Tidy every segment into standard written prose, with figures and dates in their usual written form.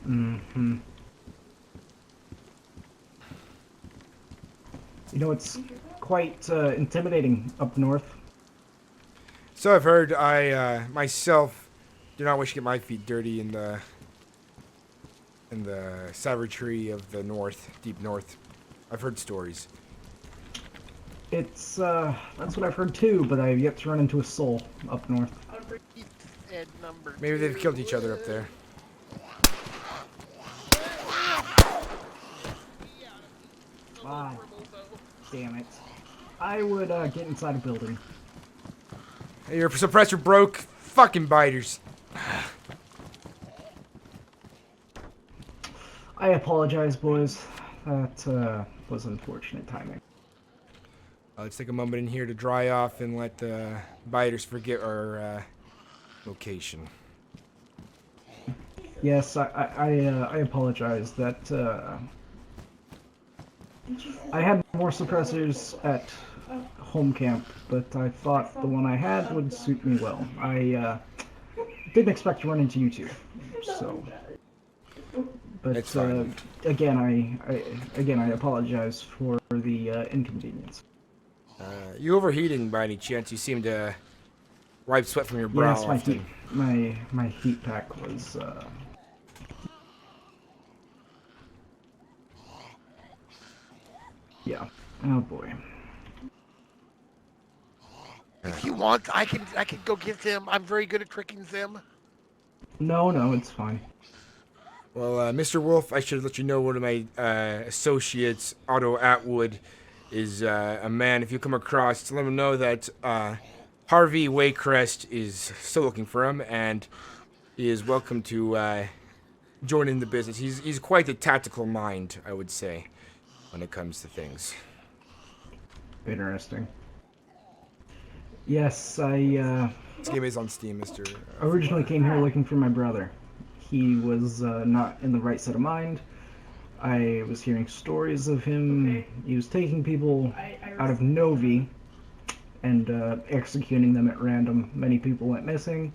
Mm-hmm. You know, it's quite intimidating up north. So I've heard. I myself do not wish to get my feet dirty in the savagery of the north, deep north. I've heard stories. It's, that's what I've heard too, but I've yet to run into a soul up north. And number Maybe they've two. killed each other up there. Ah, damn it. I would, get inside a building. Hey, your suppressor broke. Fucking biters. I apologize, boys. That, was unfortunate timing. Let's take a moment in here to dry off and let the biters forget our location. Yes, I apologize. That, I had more suppressors at home camp, but I thought the one I had would suit me well. I didn't expect to run into you two, so. But It's fine. again, I apologize for the inconvenience. You overheating by any chance? You seem to wipe sweat from your brow Yes, often. my heat pack was. Yeah. Oh boy. If you want, I can go get them. I'm very good at tricking them. No, it's fine. Well, Mr. Wolf, I should let you know one of my associates, Otto Atwood, is a man. If you come across, let him know that Harvey Waycrest is still looking for him, and he is welcome to join in the business. He's quite a tactical mind, I would say, when it comes to things. Interesting. Yes, I This game is on Steam, Mr. originally came here looking for my brother. He was not in the right set of mind. I was hearing stories of him. He was taking people out of Novi and executing them at random. Many people went missing.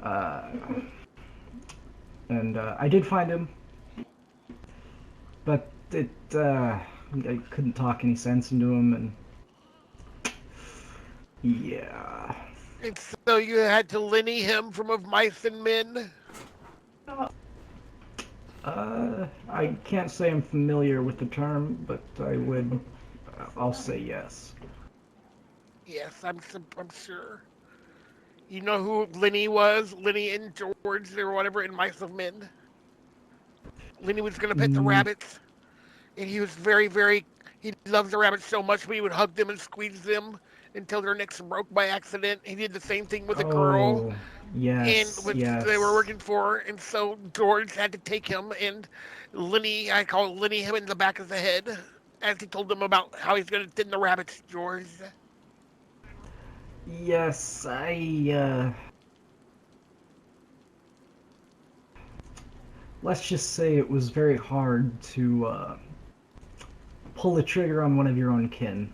Uh, and I did find him, but I couldn't talk any sense into him, and yeah. And so you had to linny him from of mice and men. I can't say I'm familiar with the term, but I'll say yes. Yes, I'm sure. You know who Linny was? Linny and George, or whatever, in Mice of Men. Linny was gonna pet the Mm, rabbits, and he was very. He loved the rabbits so much, but he would hug them and squeeze them until their necks broke by accident. He did the same thing with a girl, oh, and yes, which they were yes. working for, and so George had to take him, and Linny, I call Linny him in the back of the head, as he told them about how he's gonna thin the rabbits, George. Yes, let's just say it was very hard to, pull the trigger on one of your own kin.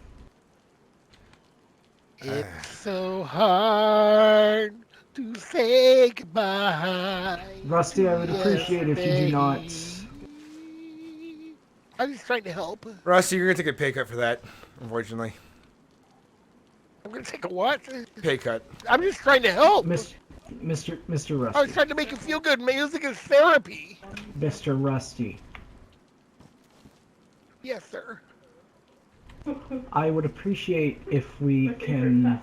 It's so hard to say goodbye Rusty, I to would appreciate if you do not. yesterday. I'm just trying to help. Rusty, you're gonna take a pay cut for that, unfortunately. I'm gonna take a what? Pay cut. I'm just trying to help. Mr. I was Rusty. trying to make you feel good. Music is therapy. Mr. Rusty. Yes, sir. I would appreciate if we can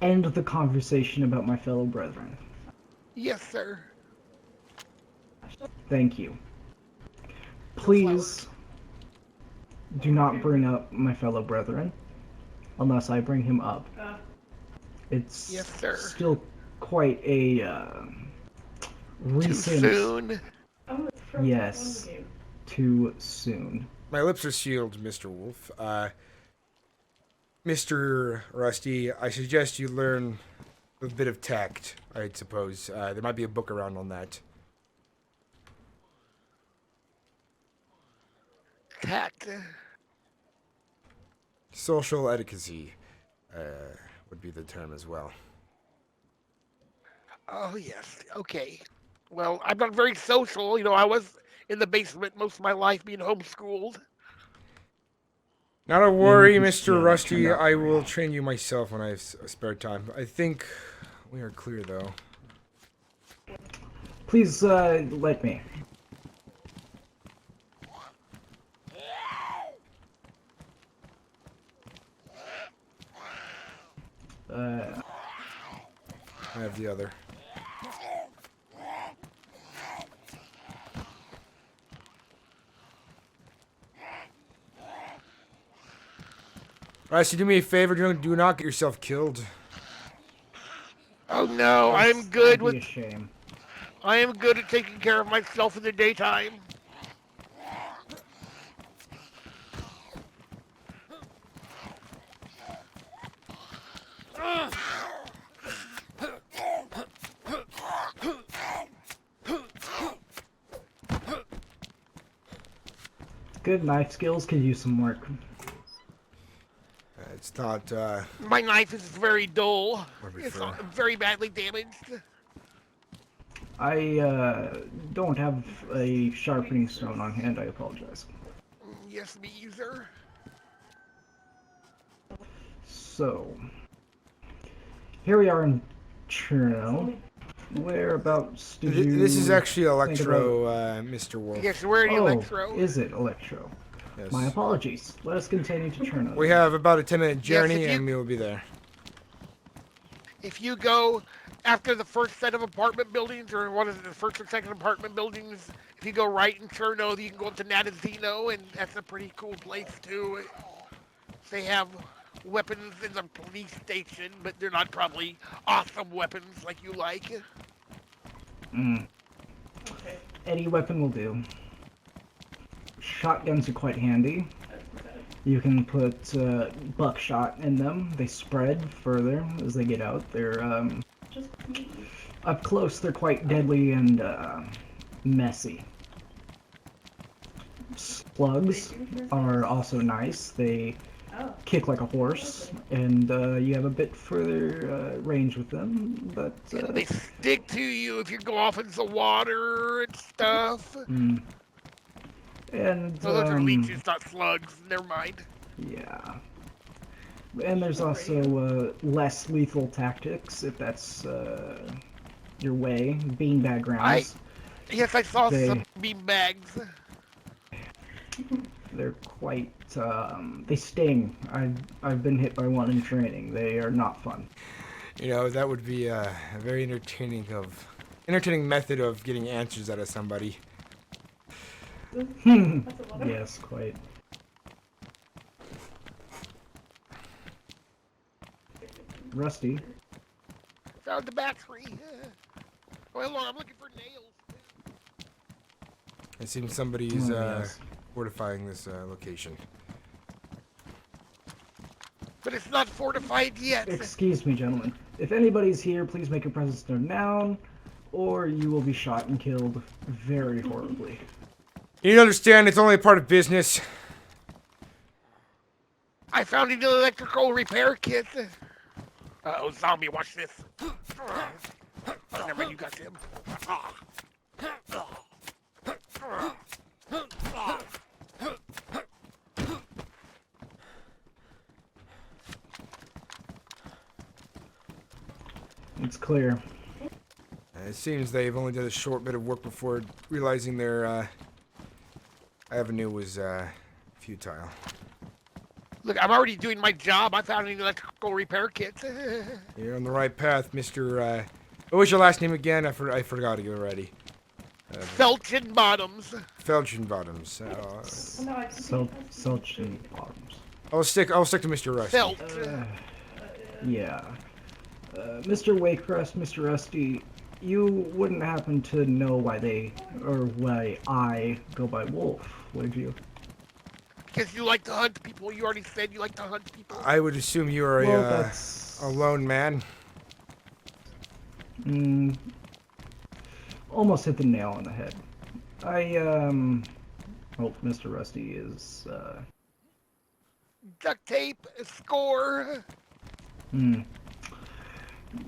end the conversation about my fellow brethren. Yes, sir. Thank you. Please do not bring up my fellow brethren unless I bring him up. It's Yes, sir. still quite a Too recent. soon. Yes, too soon. My lips are sealed, Mr. Wolf. Mr. Rusty, I suggest you learn a bit of tact, I suppose. There might be a book around on that. Tact. Social etiquette would be the term as well. Oh, yes. Okay. Well, I'm not very social. You know, I was in the basement most of my life being homeschooled. Not a Yeah, worry, yeah, Mr. that turned Rusty. out I very will well. train you myself when I have spare time. I think we are clear, though. Please, let me. Uh, I have the other. Rusty, do me a favor. Do not get yourself killed. Oh no, that'd be a shame. I am good at taking care of myself in the daytime. Good knife skills could use some work. It's not, My knife is very dull. what I It's prefer. very badly damaged. I, don't have a sharpening stone on hand, I apologize. Yes, me either. So, here we are in Cherno. Whereabouts did you... This is actually think Electro, Mr. Wolf. Yes, we're in Oh, Electro. is it Electro? Yes. My apologies. Let us continue to Cherno. We have about a 10-minute journey, if you- and we will be there. If you go after the first set of apartment buildings, or what is it, the first or second apartment buildings, if you go right in Cherno, you can go up to Natazino, and that's a pretty cool place too. They have weapons in the police station, but they're not probably awesome weapons like you like. Any weapon will do. Shotguns are quite handy. You can put buckshot in them. They spread further as they get out. They're up close. They're quite deadly and messy. Slugs are also nice. They kick like a horse, and you have a bit further range with them. But They stick to you if you go off into the water and stuff. and Oh, those are leeches, not slugs. Never mind. yeah. And there's also less lethal tactics, if that's your way. Beanbag rounds. Yes, I saw They- some beanbags. They're quite. They sting. I've been hit by one in training. They are not fun. You know, that would be a very entertaining method of getting answers out of somebody. Yes, quite. Rusty. Found the battery. Well, hold on, I'm looking for nails. It seems somebody's yes. fortifying this location. But it's not fortified yet. Excuse me, gentlemen. If anybody's here, please make your presence known now, or you will be shot and killed very horribly. You need to understand, it's only a part of business. I found an electrical repair kit. Uh-oh, zombie, watch this. Never mind, you got him. It's clear. It seems they've only done a short bit of work before realizing their avenue was futile. Look, I'm already doing my job. I found an electrical repair kit. You're on the right path, Mr. What was your last name again? I forgot it already. Felchin Bottoms. Felchin Bottoms. Selchin Bottoms. I'll stick to Mr. Rusty. Felt. Yeah. Mr. Waycrest, Mr. Rusty, you wouldn't happen to know why I go by Wolf, would you? Because you like to hunt people. You already said you like to hunt people. I would assume you are a lone man. Almost hit the nail on the head. I hope Mr. Rusty is Duct tape, score.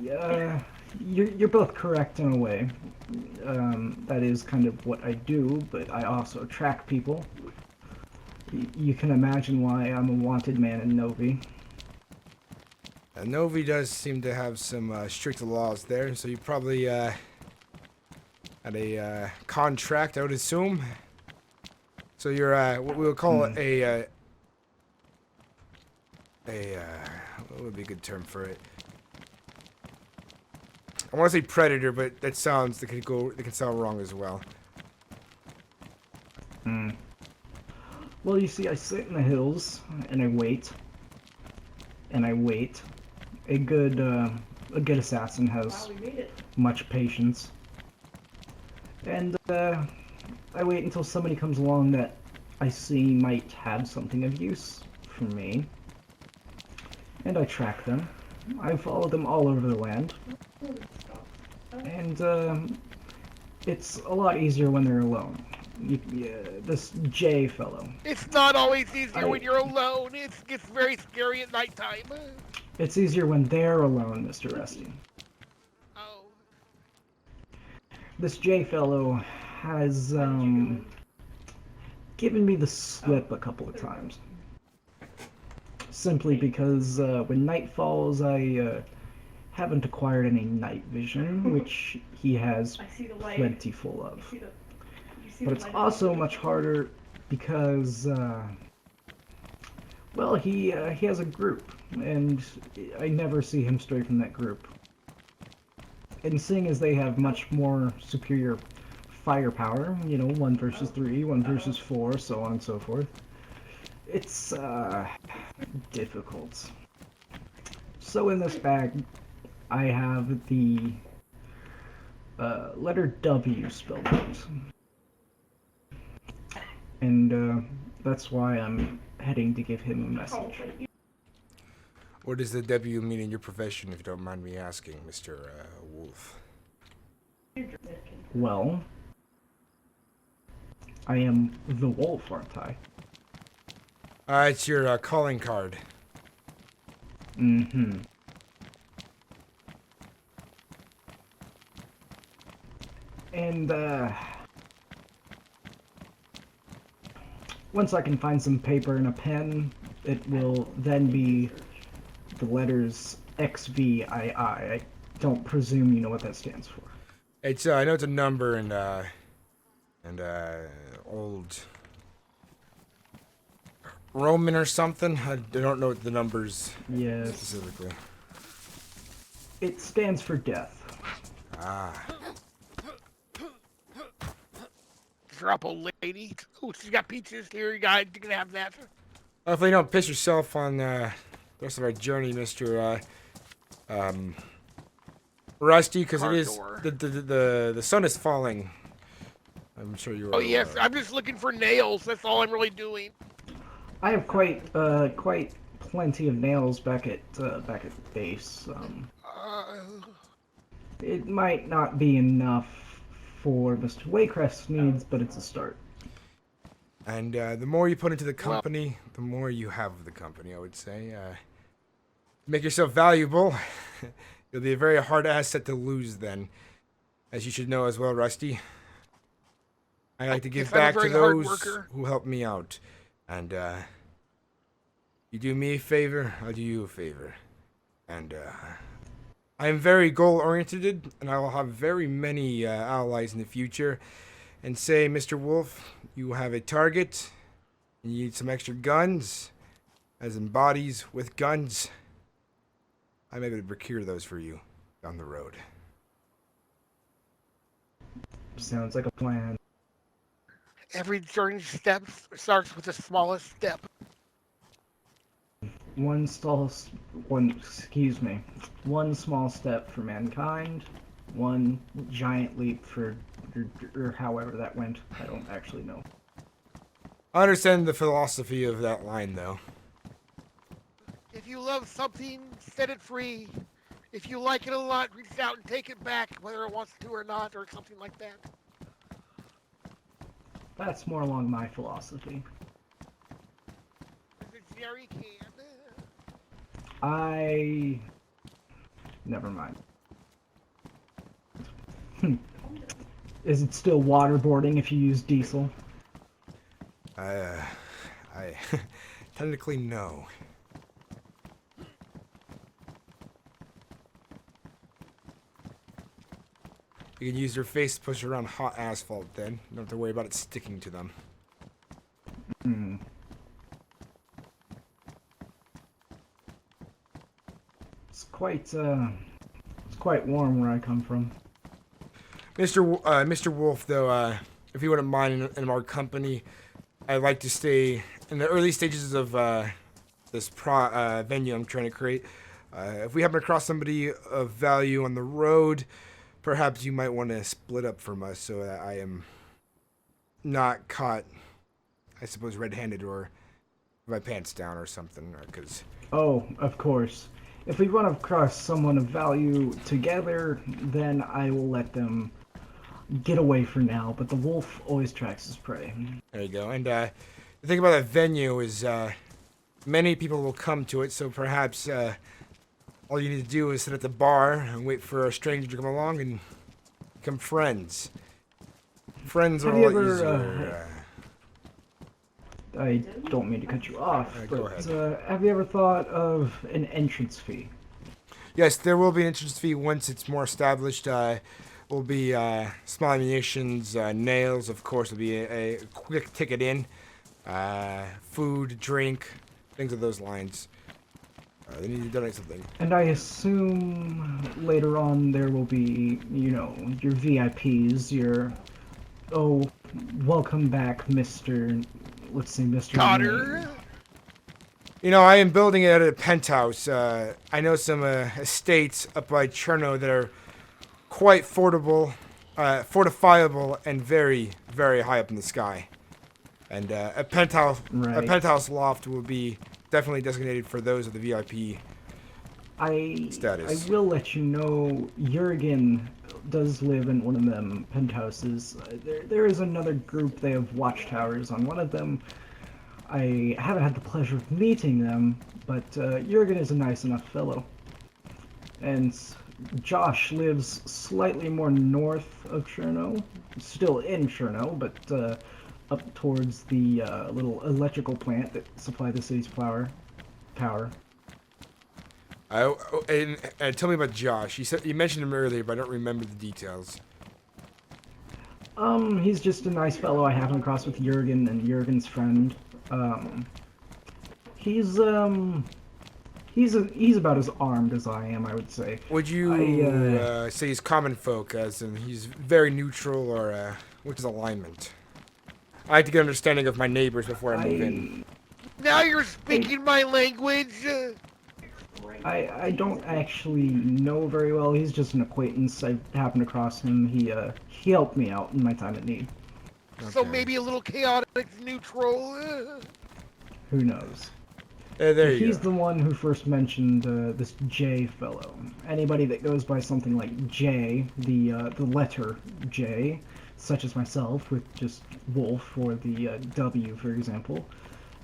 Yeah, You're both correct in a way. That is kind of what I do, but I also track people. You can imagine why I'm a wanted man in Novi. Novi does seem to have some strict laws there, so you probably had a contract, I would assume. So you're what we would call a what would be a good term for it? I want to say predator, but that can sound wrong as well. Well, you see, I sit in the hills and I wait, and I wait. A good assassin has much patience, and I wait until somebody comes along that I see might have something of use for me, and I track them. I follow them all over the land, and it's a lot easier when they're alone. This J fellow. It's not always easier when you're alone. It gets very scary at nighttime. It's easier when they're alone, Mr. Rusty. Oh. This J fellow has given me the slip a couple of times. Simply because when night falls, I haven't acquired any night vision, which he has plenty full of. But it's also much harder because, well, he has a group, and I never see him stray from that group. And seeing as they have much more superior firepower, you know, 1 versus 3, 1 versus 4, so on and so forth, it's difficult. So in this bag, I have the letter W spelled out. And that's why I'm heading to give him a message. What does the W mean in your profession, if you don't mind me asking, Mr. Wolf? Well, I am the wolf, aren't I? It's your calling card. Mm-hmm. And, once I can find some paper and a pen, it will then be the letters XVII. I don't presume you know what that stands for. It's I know it's a number and old Roman or something. I don't know the numbers specifically. It stands for death. Ah. Drop old lady. Oh, she's got peaches here, you guys. You can have that. Hopefully you don't piss yourself on the rest of our journey, Mr. Rusty, because it is the sun is falling. I'm sure you're. Oh yes, I'm just looking for nails. That's all I'm really doing. I have quite plenty of nails back at base. It might not be enough for Mr. Waycrest's needs, but it's a start. And the more you put into the company, the more you have of the company, I would say. Make yourself valuable. You'll be a very hard asset to lose then. As you should know as well, Rusty. I like to give back to those who help me out. And you do me a favor, I'll do you a favor. And I am very goal-oriented, and I will have very many allies in the future. And say, Mr. Wolf, you have a target, and you need some extra guns, as in bodies with guns. I'm able to procure those for you down the road. Sounds like a plan. Every journey step starts with the smallest step. One small step for mankind, one giant leap for, or however that went. I don't actually know. I understand the philosophy of that line, though. If you love something, set it free. If you like it a lot, reach out and take it back, whether it wants to or not, or something like that. That's more along my philosophy. Jerry can. Never mind. Is it still waterboarding if you use diesel? I technically no. You can use your face to push around hot asphalt then. You don't have to worry about it sticking to them. Hmm. It's quite warm where I come from. Mr. Wolf, though, if you wouldn't mind in our company, I'd like to stay in the early stages of this venue I'm trying to create. If we happen across somebody of value on the road, perhaps you might want to split up from us so that I am not caught, I suppose, red-handed or with my pants down or something. Because Oh, of course. If we run across someone of value together, then I will let them get away for now, but the wolf always tracks his prey. there you go. And the thing about that venue is many people will come to it, so perhaps all you need to do is sit at the bar and wait for a stranger to come along and become friends. Friends are a lot easier. I don't mean to cut you off, Go but ahead. have you ever thought of an entrance fee? Yes, there will be an entrance fee once it's more established. Will be small ammunitions, nails, of course, will be a quick ticket in. Food, drink, things of those lines. They need to donate something. And I assume later on there will be, you know, your VIPs, your, oh, welcome back, Mr. Let's see, Mr. Cotter. You know, I am building it at a penthouse. I know some estates up by Cherno that are quite fortifiable, and very, very high up in the sky. And a penthouse loft will be definitely designated for those of the VIP status. I will let you know, Jurgen does live in one of them penthouses. There is another group, they have watchtowers on one of them. I haven't had the pleasure of meeting them, but Jurgen is a nice enough fellow. And Josh lives slightly more north of Cherno, still in Cherno, but up towards the little electrical plant that supplies the city's power. And tell me about Josh. You mentioned him earlier, but I don't remember the details. He's just a nice fellow I happened across with Jurgen and Jurgen's friend. He's about as armed as I am, I would say. Would you say he's common folk, as in he's very neutral, or what's his alignment? I like to get an understanding of my neighbors before I move in. Now you're speaking my language. I don't actually know very well. He's just an acquaintance. I happened across him. He helped me out in my time of need. So Okay. maybe a little chaotic neutral. Who knows? There you He's go. the one who first mentioned this J fellow. Anybody that goes by something like J, the letter J, such as myself with just Wolf or the W, for example,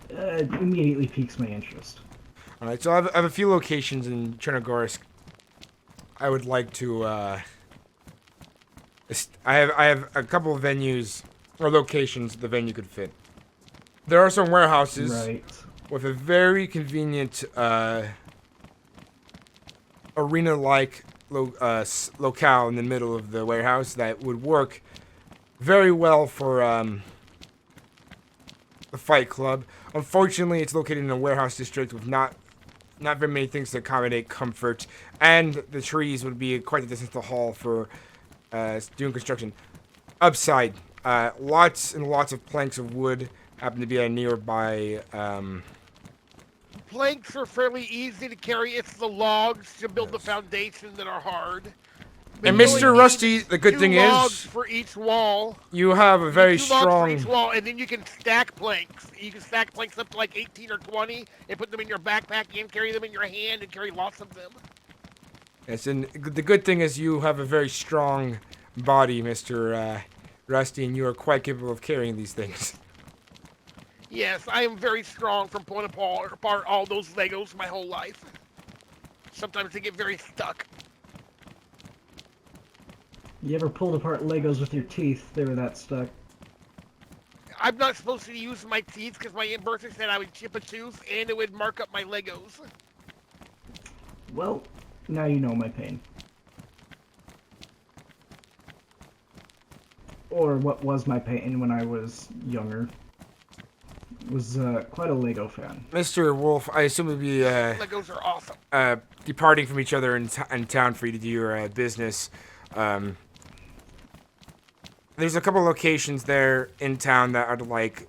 immediately piques my interest. All right, so I have a few locations in Chernogorsk. I would like to. I have a couple of venues or locations the venue could fit. There are some warehouses Right. with a very convenient arena-like locale in the middle of the warehouse that would work very well for the Fight Club. Unfortunately, it's located in a warehouse district with not very many things to accommodate comfort, and the trees would be quite a distance to haul for doing construction. Upside, lots and lots of planks of wood happen to be at a nearby. Planks are fairly easy to carry. It's the logs to build the foundation that are hard. And You only Mr. need Rusty, the good 2 thing logs is, for each wall. you have a very 2 logs for each strong. wall, and then you can stack planks. You can stack planks up to like 18 or 20 and put them in your backpack and carry them in your hand and carry lots of them. Yes, and the good thing is you have a very strong body, Mr. Rusty, and you are quite capable of carrying these things. Yes, I am very strong from pulling apart all those Legos my whole life. Sometimes they get very stuck. You ever pulled apart Legos with your teeth? They were that stuck. I'm not supposed to use my teeth because my inverter said I would chip a tooth and it would mark up my Legos. Well, now you know my pain. Or what was my pain when I was younger. Was quite a Lego fan. Mr. Wolf, I assume it'd be Legos are awesome. departing from each other in town for you to do your business. There's a couple locations there in town that I'd like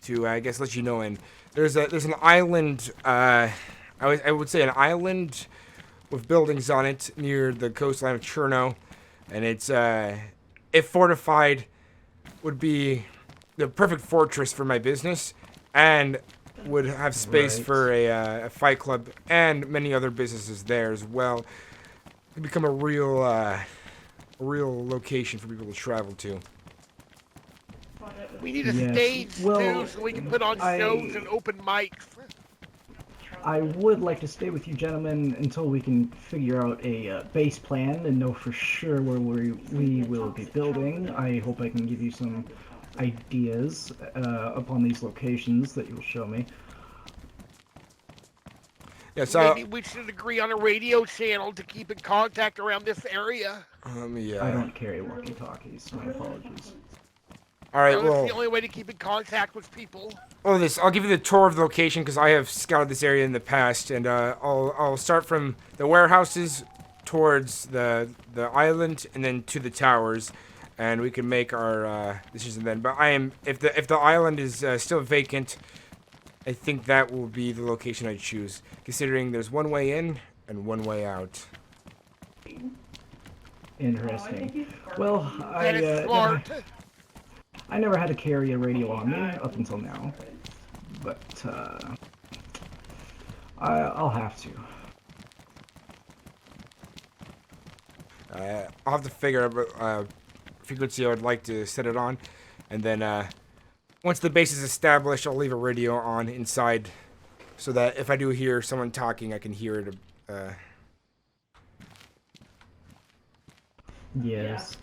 to, I guess, let you know in. There's an island. I would say an island with buildings on it near the coastline of Cherno, and it's if fortified, would be the perfect fortress for my business, and would have space for a fight club and many other businesses there as well. It could become a real location for people to travel to. We need a stage too, so we can put on shows and open mics. I would like to stay with you gentlemen until we can figure out a base plan and know for sure where we will be building. I hope I can give you some ideas upon these locations that you'll show me. Yeah, so maybe we should agree on a radio channel to keep in contact around this area. I don't carry walkie-talkies. My apologies. All right, That's well, the only way to keep in contact with people. I'll give you the tour of the location because I have scouted this area in the past, and I'll start from the warehouses towards the island and then to the towers, and we can make our decision then. But if the island is still vacant, I think that will be the location I choose, considering there's one way in and one way out. Interesting. Well, I never had to carry a radio on me up until now, but I'll have to. I'll have to figure out a frequency I would like to set it on, and then once the base is established, I'll leave a radio on inside, so that if I do hear someone talking, I can hear it. Yes.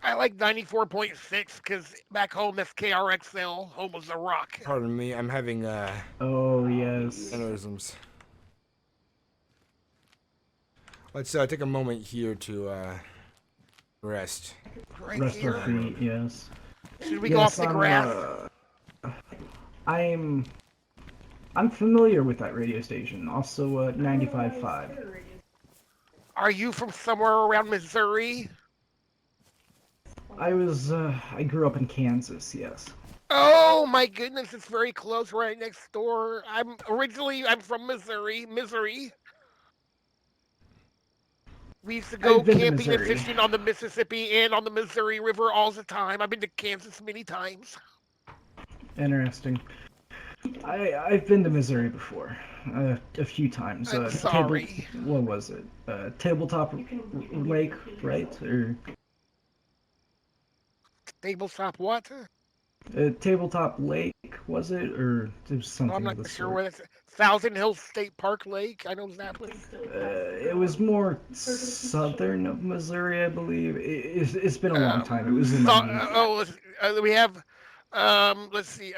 I like 94.6 because back home that's KRXL, home of the rock. Pardon me, I'm having Oh yes. aneurysms. Let's take a moment here to rest. Right Rest here. our feet. Yes. Should we go off the grass? I'm familiar with that radio station. Also, 95.5. Are you from somewhere around Missouri? I grew up in Kansas. Yes. Oh my goodness, it's very close, right next door. I'm from Missouri. We used to go camping and fishing on the Mississippi and on the Missouri River all the time. I've been to Kansas many times. Interesting. I've been to Missouri before, a few times. I'm sorry. What was it? Tabletop Lake, right? Or Tabletop what? Tabletop Lake, was it? Or there was something. I'm not sure where that's. Thousand Hills State Park Lake. I know that place. It was more southern of Missouri, I believe. It's been a long time. It was in the we have. Let's see.